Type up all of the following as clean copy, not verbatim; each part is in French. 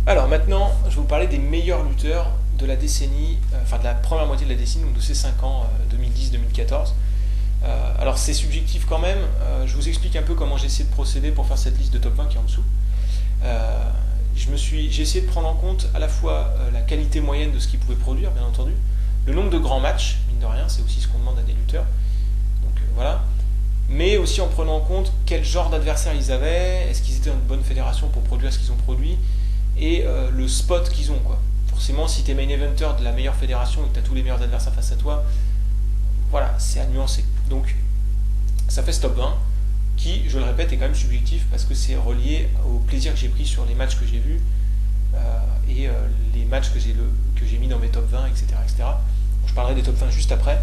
Alors maintenant, je vais vous parler des meilleurs lutteurs de la décennie, de la première moitié de la décennie, donc de ces 5 ans, 2010-2014. Alors c'est subjectif quand même, je vous explique un peu comment j'ai essayé de procéder pour faire cette liste de top 20 qui est en dessous. J'ai essayé de prendre en compte à la fois la qualité moyenne de ce qu'ils pouvaient produire, bien entendu, le nombre de grands matchs, mine de rien, c'est aussi ce qu'on demande à des lutteurs, donc voilà, mais aussi en prenant en compte quel genre d'adversaire ils avaient, est-ce qu'ils étaient dans une bonne fédération pour produire ce qu'ils ont produit, et le spot qu'ils ont, quoi. Forcément, si tu es main eventer de la meilleure fédération et que tu as tous les meilleurs adversaires face à toi, voilà, c'est à nuancer. Donc, ça fait ce top 20 qui, je le répète, est quand même subjectif parce que c'est relié au plaisir que j'ai pris sur les matchs que j'ai vus les matchs que j'ai mis dans mes top 20, etc. etc. Bon, je parlerai des top 20 juste après.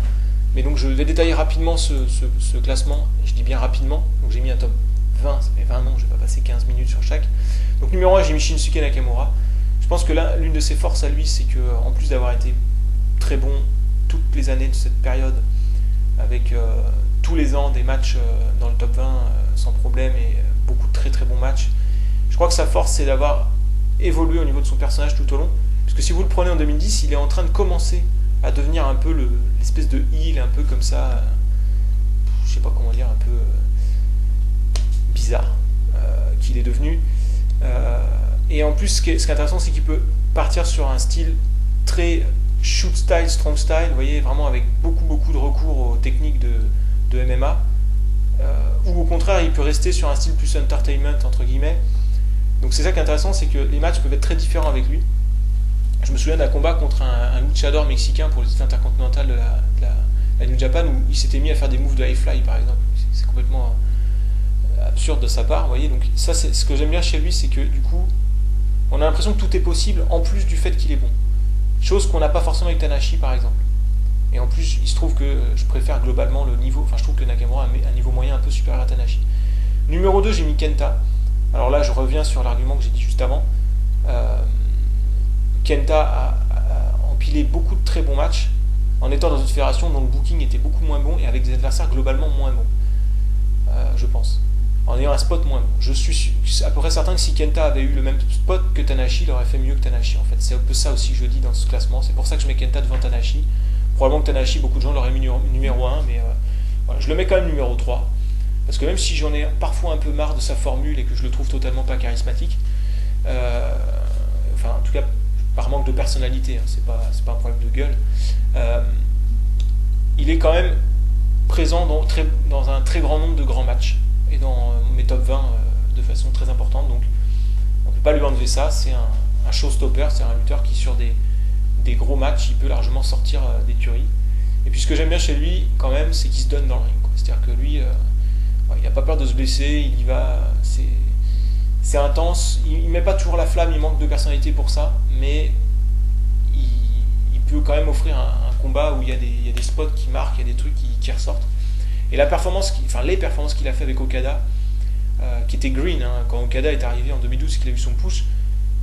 Mais donc, je vais détailler rapidement ce classement. Je dis bien rapidement. Donc, j'ai mis un top 20, ça fait 20 noms, je vais pas passer 15 minutes sur chaque. Donc, numéro 1, j'ai mis Shinsuke Nakamura. Je pense que là, l'une de ses forces à lui, c'est qu'en plus d'avoir été très bon toutes les années de cette période, avec tous les ans des matchs dans le top 20 sans problème et beaucoup de très très bons matchs. Je crois que sa force, c'est d'avoir évolué au niveau de son personnage tout au long. Parce que si vous le prenez en 2010, il est en train de commencer à devenir un peu l'espèce de heel, un peu comme ça, je sais pas comment dire, un peu bizarre qu'il est devenu. Et en plus, ce qui est intéressant, c'est qu'il peut partir sur un style très shoot style, strong style, vous voyez, vraiment avec beaucoup de recours aux techniques de MMA, ou au contraire, il peut rester sur un style plus entertainment, entre guillemets. Donc c'est ça qui est intéressant, c'est que les matchs peuvent être très différents avec lui. Je me souviens d'un combat contre un luchador mexicain pour le titre intercontinental de la New Japan, où il s'était mis à faire des moves de high fly, par exemple. C'est complètement absurde de sa part, vous voyez. Donc ça, c'est ce que j'aime bien chez lui, c'est que du coup, on a l'impression que tout est possible, en plus du fait qu'il est bon. Chose qu'on n'a pas forcément avec Tanahashi, par exemple. Et en plus, il se trouve que je préfère globalement le niveau, enfin je trouve que Nakamura a un niveau moyen un peu supérieur à Tanahashi. Numéro 2, j'ai mis Kenta. Alors là, je reviens sur l'argument que j'ai dit juste avant. Kenta a empilé beaucoup de très bons matchs en étant dans une fédération dont le booking était beaucoup moins bon et avec des adversaires globalement moins bons, je pense. En ayant un spot moins bon. Je suis à peu près certain que si Kenta avait eu le même spot que Tanahashi, il aurait fait mieux que Tanahashi en fait. C'est un peu ça aussi que je dis dans ce classement. C'est pour ça que je mets Kenta devant Tanahashi. Probablement que Tanahashi, beaucoup de gens l'auraient mis numéro 1, mais voilà, je le mets quand même numéro 3. Parce que même si j'en ai parfois un peu marre de sa formule et que je le trouve totalement pas charismatique, en tout cas par manque de personnalité, hein, c'est pas un problème de gueule, il est quand même présent dans un très grand nombre de grands matchs et dans mes top 20 de façon très importante, donc on ne peut pas lui enlever ça. C'est un showstopper, c'est un lutteur qui sur des gros matchs, il peut largement sortir des tueries. Et puis ce que j'aime bien chez lui quand même, c'est qu'il se donne dans le ring, quoi. C'est-à-dire que lui, il n'a pas peur de se blesser, il y va, c'est intense, il met pas toujours la flamme, il manque de personnalité pour ça, mais il peut quand même offrir un combat où il y a des spots qui marquent, il y a des trucs qui ressortent. Et les performances qu'il a fait avec Okada, qui était green, hein, quand Okada est arrivé en 2012, qu'il a eu son push,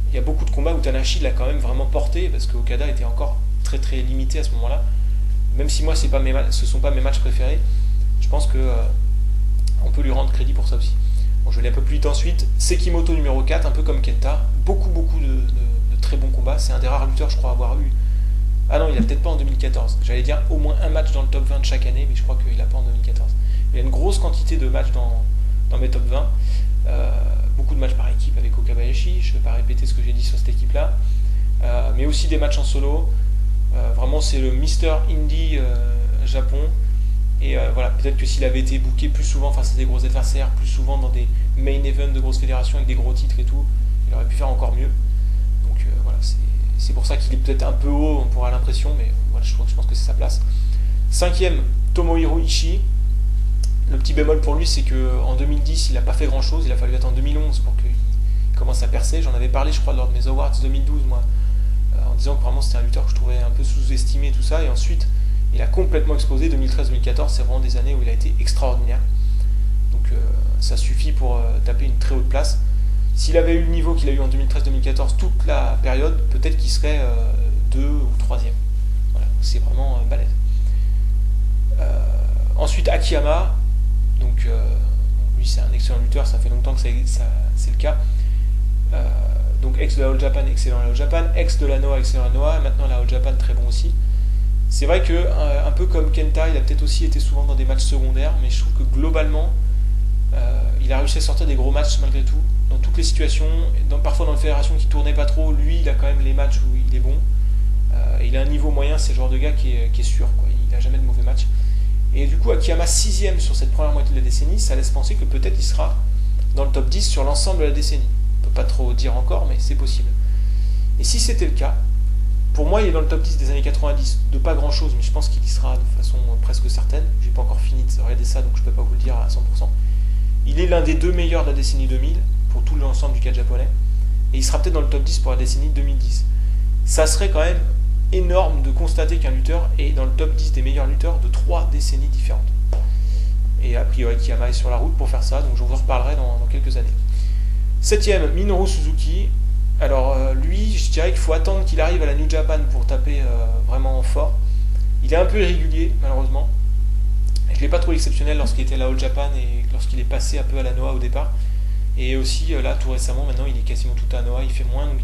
il y a beaucoup de combats où Tanahashi l'a quand même vraiment porté, parce que Okada était encore très très limité à ce moment-là. Même si moi ce ne sont pas mes matchs préférés, je pense que on peut lui rendre crédit pour ça aussi. Bon, je vais aller un peu plus vite ensuite. Sekimoto numéro 4, un peu comme Kenta, beaucoup de très bons combats. C'est un des rares lutteurs, je crois, à avoir eu. Ah non, il a peut-être pas en 2014. J'allais dire au moins un match dans le top 20 de chaque année, mais je crois qu'il n'a pas en 2014. Il y a une grosse quantité de matchs dans mes top 20. Beaucoup de matchs par équipe avec Okabayashi. Je ne vais pas répéter ce que j'ai dit sur cette équipe-là. Mais aussi des matchs en solo. Vraiment, c'est le Mister Indie Japon. Et voilà, peut-être que s'il avait été booké plus souvent face à des gros adversaires, plus souvent dans des main events de grosses fédérations avec des gros titres et tout, il aurait pu faire encore mieux. Donc voilà, c'est pour ça qu'il est peut-être un peu haut, on pourra l'impression, mais voilà, je pense que c'est sa place. 5e, Tomohiro Ishii. Le petit bémol pour lui, c'est qu'en 2010, il n'a pas fait grand-chose, il a fallu attendre 2011 pour qu'il commence à percer. J'en avais parlé, je crois, lors de mes Awards 2012, moi, en disant que vraiment c'était un lutteur que je trouvais un peu sous-estimé, tout ça, et ensuite il a complètement explosé. 2013-2014, c'est vraiment des années où il a été extraordinaire. Donc ça suffit pour taper une très haute place. S'il avait eu le niveau qu'il a eu en 2013-2014 toute la période, peut-être qu'il serait 2 ou 3e. Voilà, c'est vraiment balèze. Ensuite Akiyama, donc lui c'est un excellent lutteur, ça fait longtemps que c'est le cas. Donc ex de la All Japan, excellent à la All Japan, ex de la Noah, excellent à la Noah, maintenant la All Japan, très bon aussi. C'est vrai que, un peu comme Kenta, il a peut-être aussi été souvent dans des matchs secondaires, mais je trouve que globalement, il a réussi à sortir des gros matchs malgré tout, dans toutes les situations, parfois dans une fédération qui tournait pas trop, lui il a quand même les matchs où il est bon. Il a un niveau moyen, c'est le genre de gars qui est sûr, quoi. Il n'a jamais de mauvais matchs. Et du coup, Akiyama 6ème sur cette première moitié de la décennie, ça laisse penser que peut-être il sera dans le top 10 sur l'ensemble de la décennie. On ne peut pas trop dire encore, mais c'est possible. Et si c'était le cas, pour moi il est dans le top 10 des années 90, de pas grand chose, mais je pense qu'il y sera de façon presque certaine. J'ai pas encore fini de regarder ça, donc je peux pas vous le dire à 100%. Il est l'un des 2 meilleurs de la décennie 2000, pour tout l'ensemble du cadre japonais, et il sera peut-être dans le top 10 pour la décennie 2010. Ça serait quand même énorme de constater qu'un lutteur est dans le top 10 des meilleurs lutteurs de 3 décennies différentes. Et a priori, Akiyama est sur la route pour faire ça, donc je vous en reparlerai dans quelques années. 7ème, Minoru Suzuki. Alors lui, je dirais qu'il faut attendre qu'il arrive à la New Japan pour taper vraiment fort. Il est un peu irrégulier, malheureusement. Je ne l'ai pas trouvé exceptionnel lorsqu'il était à la All Japan et lorsqu'il est passé un peu à la Noah au départ. Et aussi, là, tout récemment, maintenant, il est quasiment tout à la Noah, il fait moins. Donc,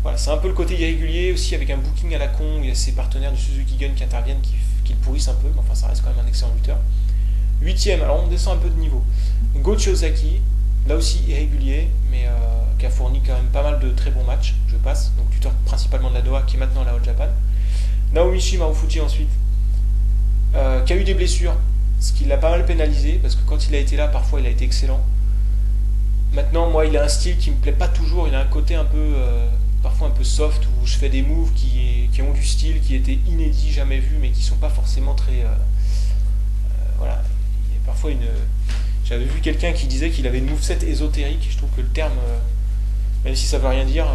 voilà, c'est un peu le côté irrégulier aussi, avec un booking à la con. Il y a ses partenaires du Suzuki Gun qui interviennent, qui le pourrissent un peu, mais enfin, ça reste quand même un excellent lutteur. 8ème, alors on descend un peu de niveau. Go Chiosaki, là aussi irrégulier, mais qui a fourni quand même pas mal de très bons matchs, je passe. Donc lutteur principalement de la Noah, qui est maintenant à la All Japan. Naomichi Marufuji ensuite, qui a eu des blessures, ce qui l'a pas mal pénalisé, parce que quand il a été là, parfois il a été excellent. Maintenant, moi, il a un style qui me plaît pas toujours, il a un côté un peu, parfois un peu soft, où je fais des moves qui ont du style, qui étaient inédits, jamais vus, mais qui sont pas forcément très... voilà, il y a parfois une... J'avais vu quelqu'un qui disait qu'il avait une moveset ésotérique, je trouve que le terme, même si ça veut rien dire,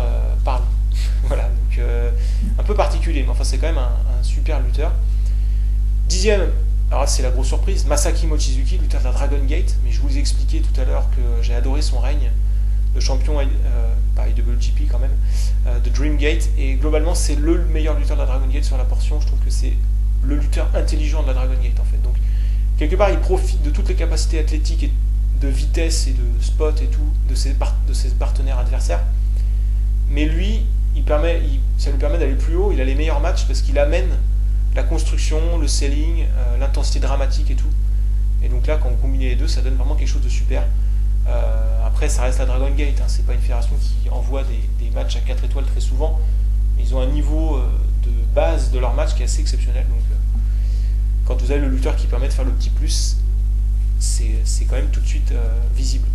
parle. Voilà, donc un peu particulier, mais enfin c'est quand même un super lutteur. 10ème, alors c'est la grosse surprise, Masaki Mochizuki, lutteur de la Dragon Gate, mais je vous ai expliqué tout à l'heure que j'ai adoré son règne de champion, pas IWGP quand même, de Dream Gate, et globalement c'est le meilleur lutteur de la Dragon Gate sur la portion. Je trouve que c'est le lutteur intelligent de la Dragon Gate en fait. Donc quelque part il profite de toutes les capacités athlétiques et de vitesse et de spot et tout de ses partenaires adversaires, mais lui ça lui permet d'aller plus haut. Il a les meilleurs matchs parce qu'il amène la construction, le selling, l'intensité dramatique et tout. Et donc là, quand vous combinez les deux, ça donne vraiment quelque chose de super. Après, ça reste la Dragon Gate, hein. C'est pas une fédération qui envoie des matchs à 4 étoiles très souvent. Mais ils ont un niveau de base de leur match qui est assez exceptionnel. Donc, quand vous avez le lutteur qui permet de faire le petit plus, c'est quand même tout de suite visible.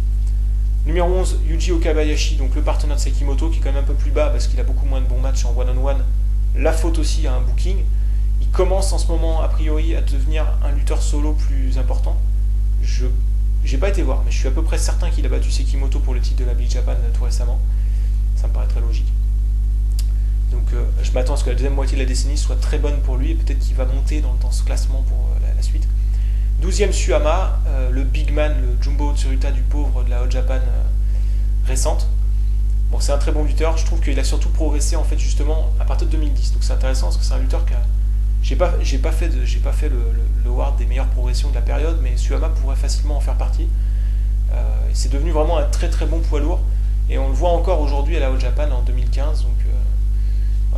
Numéro 11, Yuji Okabayashi, donc le partenaire de Sekimoto, qui est quand même un peu plus bas parce qu'il a beaucoup moins de bons matchs en one-on-one. La faute aussi à un booking. Il commence en ce moment, a priori, à devenir un lutteur solo plus important. J'ai pas été voir, mais je suis à peu près certain qu'il a battu Sekimoto pour le titre de la Big Japan tout récemment. Ça me paraît très logique. Donc je m'attends à ce que la deuxième moitié de la décennie soit très bonne pour lui, et peut-être qu'il va monter dans ce classement pour la suite. 12ème Suama, le big man, le Jumbo Tsuruta du pauvre de la All Japan récente. Bon, c'est un très bon lutteur, je trouve qu'il a surtout progressé en fait justement à partir de 2010. Donc c'est intéressant parce que c'est un lutteur qui a... J'ai pas fait le award des meilleures progressions de la période, mais Suama pourrait facilement en faire partie. C'est devenu vraiment un très très bon poids lourd, et on le voit encore aujourd'hui à la All Japan en 2015. Donc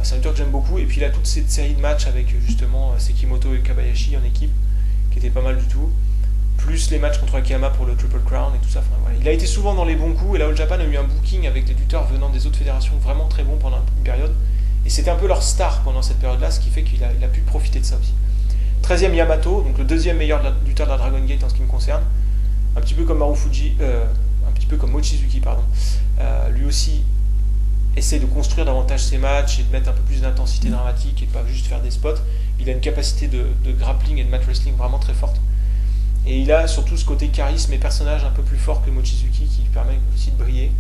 c'est un lutteur que j'aime beaucoup, et puis il a toute cette série de matchs avec justement Sekimoto et Kabayashi en équipe qui était pas mal du tout, plus les matchs contre Akiyama pour le Triple Crown et tout ça. Enfin, voilà. Il a été souvent dans les bons coups, et la All Japan a eu un booking avec des lutteurs venant des autres fédérations vraiment très bons pendant une période, et c'était un peu leur star pendant cette période-là, ce qui fait qu'il a pu profiter de ça aussi. 13ème Yamato, donc le deuxième meilleur lutteur de la Dragon Gate en ce qui me concerne, un petit peu comme Marufuji, un petit peu comme Mochizuki, pardon. Lui aussi essaie de construire davantage ses matchs et de mettre un peu plus d'intensité dramatique et pas juste faire des spots. Il a une capacité de grappling et de mat wrestling vraiment très forte. Et il a surtout ce côté charisme et personnage un peu plus fort que Mochizuki qui lui permet aussi de briller,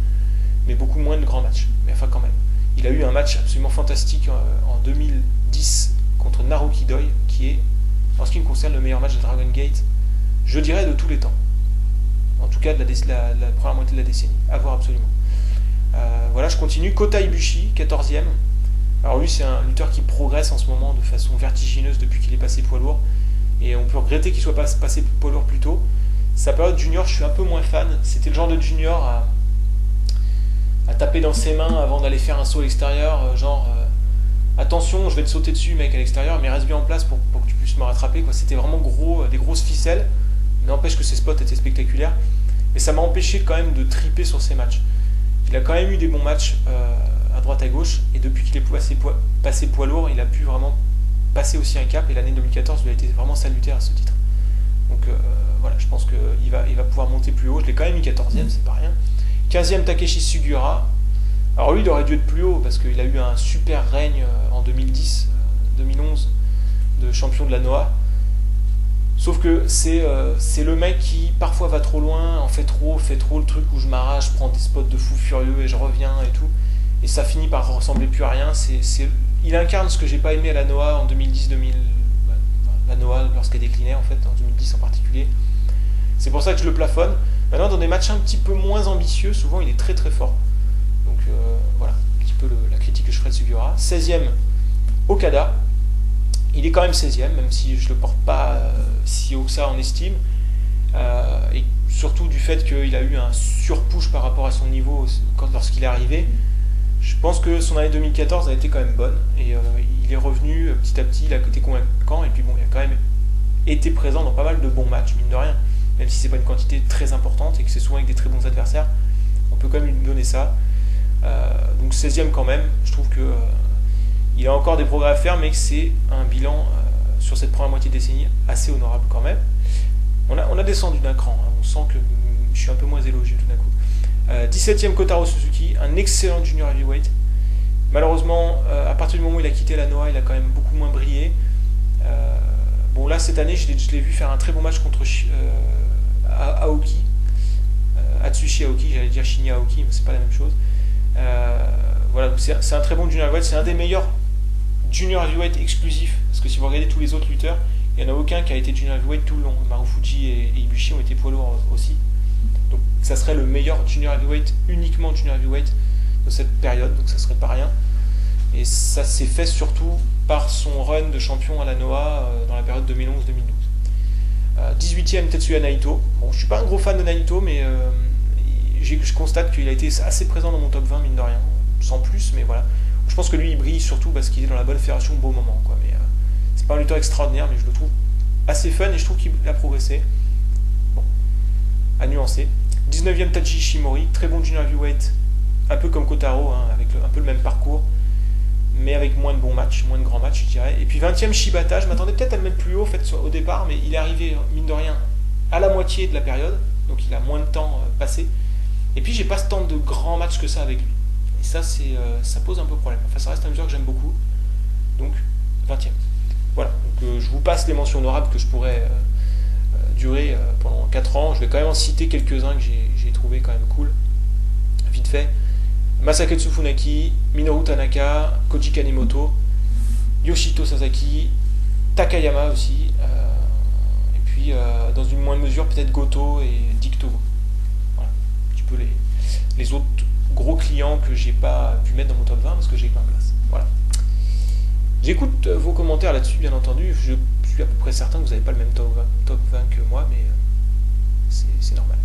mais beaucoup moins de grands matchs. Mais enfin quand même. Il a eu un match absolument fantastique en 2010 contre Naruki Doi, qui est, en ce qui me concerne, le meilleur match de Dragon Gate, je dirais, de tous les temps. En tout cas de la première moitié de la décennie. À voir absolument. Voilà, je continue. Kota Ibushi, 14ème. Alors lui, c'est un lutteur qui progresse en ce moment de façon vertigineuse depuis qu'il est passé poids lourd. Et on peut regretter qu'il soit pas passé poids lourd plus tôt. Sa période junior, je suis un peu moins fan. C'était le genre de junior à taper dans ses mains avant d'aller faire un saut à l'extérieur, attention, je vais te sauter dessus, mec, à l'extérieur, mais reste bien en place pour que tu puisses me rattraper, quoi. C'était vraiment gros, des grosses ficelles. N'empêche que ses spots étaient spectaculaires. Mais ça m'a empêché quand même de triper sur ses matchs. Il a quand même eu des bons matchs à droite à gauche, et depuis qu'il est passé poids lourd, il a pu vraiment passer aussi un cap, et l'année 2014 lui a été vraiment salutaire à ce titre. Donc voilà, je pense qu'il va pouvoir monter plus haut. Je l'ai quand même mis 14e, c'est pas rien. 15e Takeshi Sugiura. Alors lui, il aurait dû être plus haut parce qu'il a eu un super règne en 2010-2011 de champion de la Noah. Sauf que c'est le mec qui parfois va trop loin, fait trop le truc où je m'arrache, je prends des spots de fou furieux et je reviens et tout. Et ça finit par ressembler plus à rien. Il incarne ce que j'ai pas aimé à la Noah en 2010-2000. La Noah lorsqu'elle déclinait en fait, en 2010 en particulier. C'est pour ça que je le plafonne. Maintenant, dans des matchs un petit peu moins ambitieux, souvent il est très très fort. Donc voilà, un petit peu la critique que je ferai de Sugiura. 16e, Okada. Il est quand même 16e, même si je ne le porte pas si haut que ça en estime. Et surtout du fait qu'il a eu un surpush par rapport à son niveau lorsqu'il est arrivé. Je pense que son année 2014 a été quand même bonne. Et il est revenu petit à petit, il a été convaincant. Et puis bon, il a quand même été présent dans pas mal de bons matchs, mine de rien. Même si c'est pas une quantité très importante et que c'est souvent avec des très bons adversaires, on peut quand même lui donner ça. Donc 16e quand même, je trouve que il a encore des progrès à faire, mais que c'est un bilan sur cette première moitié de décennie assez honorable quand même. On a descendu d'un cran, hein. On sent que je suis un peu moins élogieux tout d'un coup. 17e Kotaro Suzuki, un excellent junior heavyweight. Malheureusement, à partir du moment où il a quitté la Noah, il a quand même beaucoup moins brillé. Bon là cette année, je l'ai vu faire un très bon match contre Aoki, Atsushi Aoki, j'allais dire Shinya Aoki, mais c'est pas la même chose. Voilà, c'est un très bon junior heavyweight, c'est un des meilleurs junior heavyweight exclusifs, parce que si vous regardez tous les autres lutteurs, il n'y en a aucun qui a été junior heavyweight tout le long. Marufuji et Ibushi ont été poids lourds aussi. Donc ça serait le meilleur junior heavyweight, uniquement junior heavyweight de cette période, donc ça serait pas rien. Et ça s'est fait surtout par son run de champion à la Noah dans la période 2011-2012. 18e Tetsuya Naito. Bon, je suis pas un gros fan de Naito, mais je constate qu'il a été assez présent dans mon top 20, mine de rien. Sans plus, mais voilà. Je pense que lui, il brille surtout parce qu'il est dans la bonne fédération au bon moment, quoi. Mais c'est pas un lutteur extraordinaire, mais je le trouve assez fun et je trouve qu'il a progressé. Bon, à nuancer. 19e Taiji Ishimori, très bon junior heavyweight, un peu comme Kotaro, hein, avec un peu le même parcours, mais avec moins de bons matchs, moins de grands matchs, je dirais. Et puis 20e Shibata, je m'attendais peut-être à le mettre plus haut au départ, mais il est arrivé, mine de rien, à la moitié de la période, donc il a moins de temps passé. Et puis j'ai pas tant de grands matchs que ça avec lui. Et ça, ça pose un peu problème. Enfin, ça reste un lutteur que j'aime beaucoup. Donc, 20e. Voilà. Donc, je vous passe les mentions honorables que je pourrais durer pendant 4 ans. Je vais quand même en citer quelques-uns que j'ai trouvé quand même cool. Vite fait. Masaketsu Funaki, Minoru Tanaka, Koji Kanemoto, Yoshito Sasaki, Takayama aussi. Et puis, dans une moindre mesure, peut-être Goto et Dick Togo. Voilà. Un petit peu les autres gros clients que j'ai pas pu mettre dans mon top 20 parce que j'ai pas de place. Voilà. J'écoute vos commentaires là-dessus, bien entendu. Je suis à peu près certain que vous n'avez pas le même top 20 que moi, mais c'est normal.